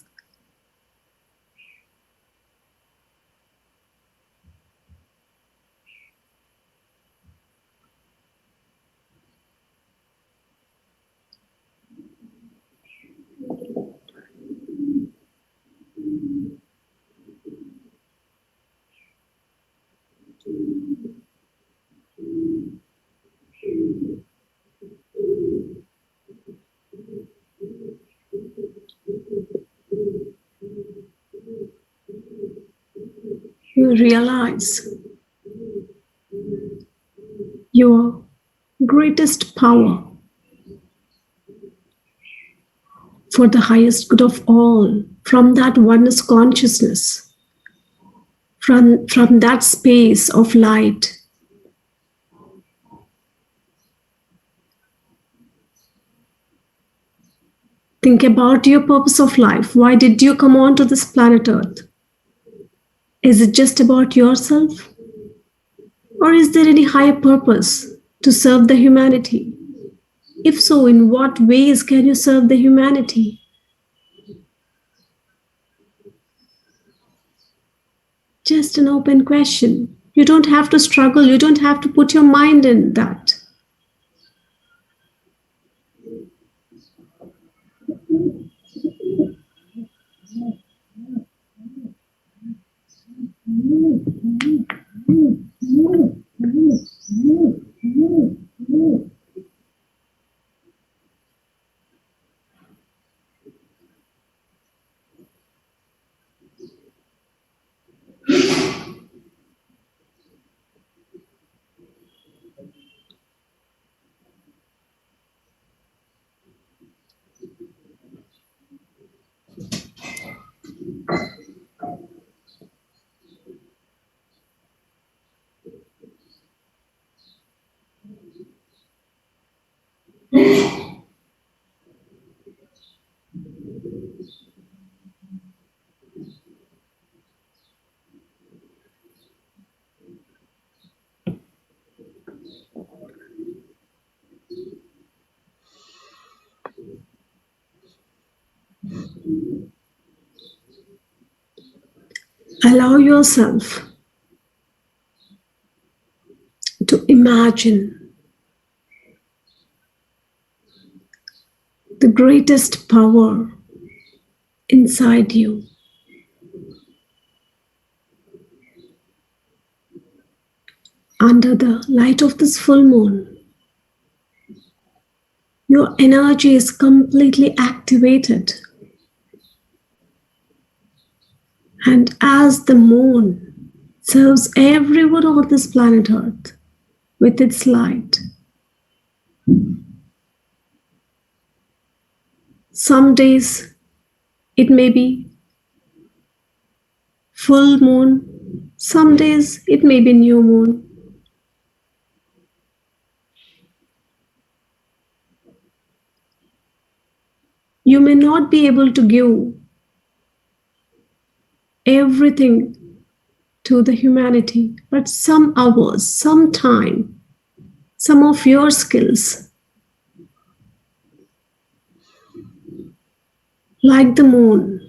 You realize your greatest power for the highest good of all from that oneness consciousness, from that space of light. Think about your purpose of life. Why did you come onto this planet Earth? Is it just about yourself? Or is there any higher purpose to serve the humanity? If so, in what ways can you serve the humanity? Just an open question. You don't have to struggle. You don't have to put your mind in that. Allow yourself to imagine the greatest power inside you. Under the light of this full moon, your energy is completely activated. And as the moon serves everyone on this planet Earth with its light, some days it may be full moon, some days it may be new moon. You may not be able to give everything to the humanity, but some hours, some time, some of your skills, like the moon.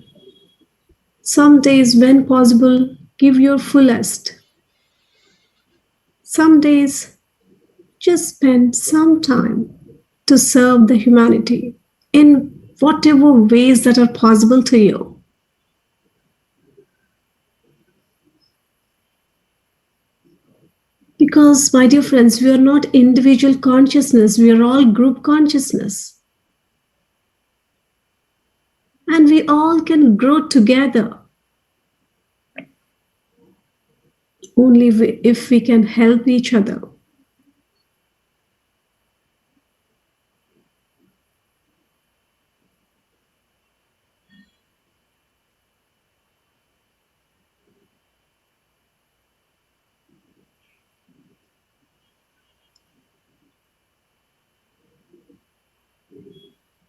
Some days, when possible, give your fullest. Some days, just spend some time to serve the humanity in whatever ways that are possible to you. Because, my dear friends, we are not individual consciousness, we are all group consciousness. And we all can grow together only if we can help each other.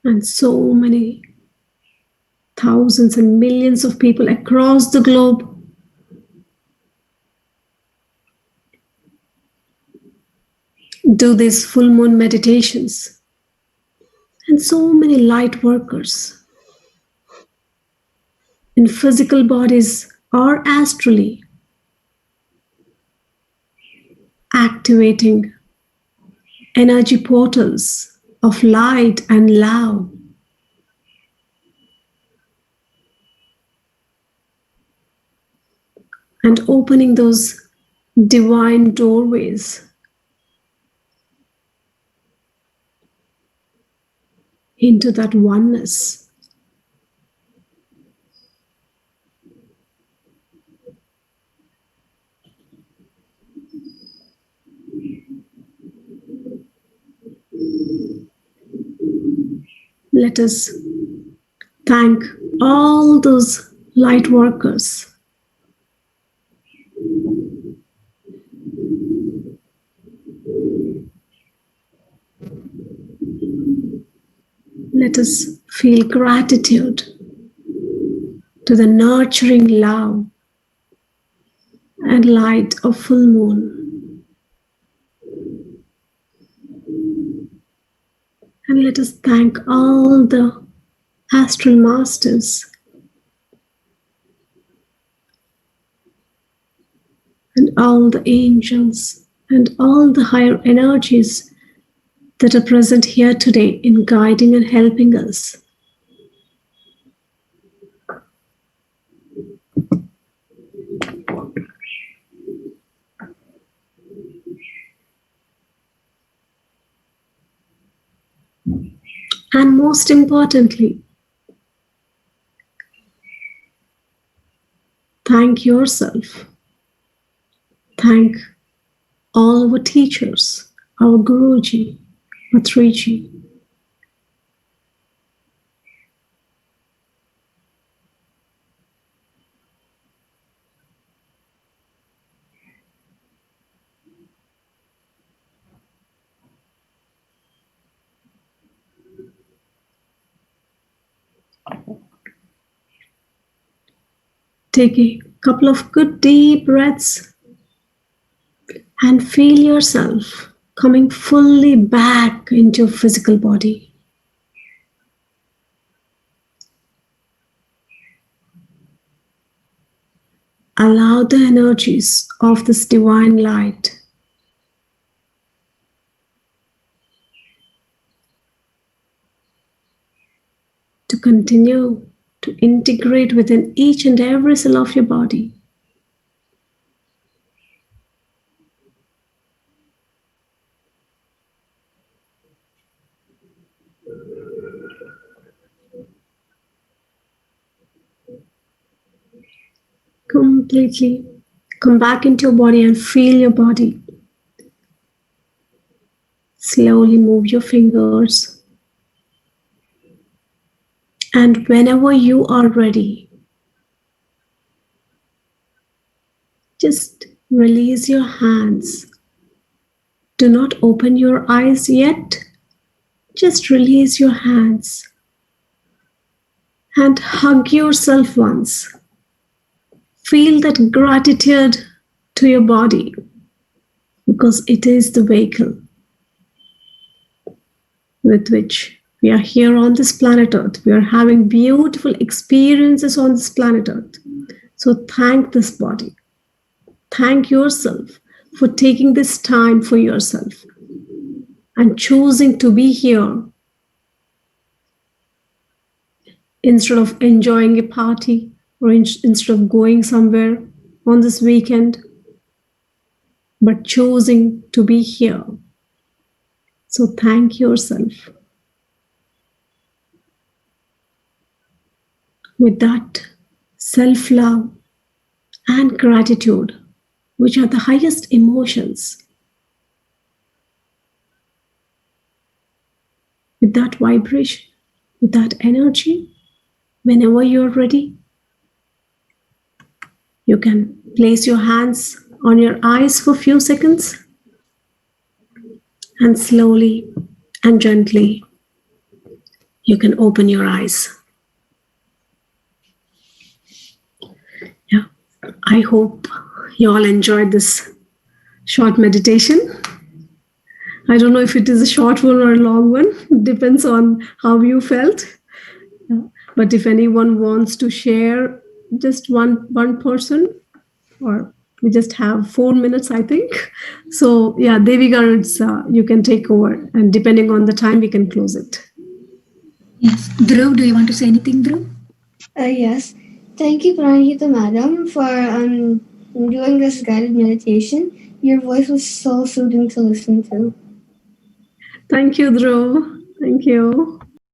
And so many thousands and millions of people across the globe do these full moon meditations. And so many light workers in physical bodies or astrally activating energy portals of light and love. And opening those divine doorways into that oneness. Let us thank all those light workers. Let us feel gratitude to the nurturing love and light of full moon. And let us thank all the astral masters and all the angels and all the higher energies that are present here today in guiding and helping us. And most importantly, thank yourself. Thank all our teachers, our Guruji, Matriji. Take a couple of good deep breaths and feel yourself coming fully back into your physical body. Allow the energies of this divine light to continue to integrate within each and every cell of your body. Completely come back into your body and feel your body. Slowly move your fingers. And whenever you are ready, just release your hands. Do not open your eyes yet. Just release your hands and hug yourself once. Feel that gratitude to your body because it is the vehicle with which we are here on this planet Earth. We are having beautiful experiences on this planet Earth. So thank this body. Thank yourself for taking this time for yourself and choosing to be here instead of enjoying a party or instead of going somewhere on this weekend, but choosing to be here. So thank yourself. With that self-love and gratitude, which are the highest emotions, with that vibration, with that energy, whenever you're ready, you can place your hands on your eyes for a few seconds and slowly and gently you can open your eyes. Yeah, I hope you all enjoyed this short meditation. I don't know if it is a short one or a long one. It depends on how you felt. Yeah. But if anyone wants to share, just one person, or we just have 4 minutes, I think. So yeah, Devika, it's, you can take over, and depending on the time, we can close it. Yes. Dhruv, do you want to say anything, Dhruv? Yes. Thank you, Pranahitha madam, for doing this guided meditation. Your voice was so soothing to listen to. Thank you, Dhruv. Thank you.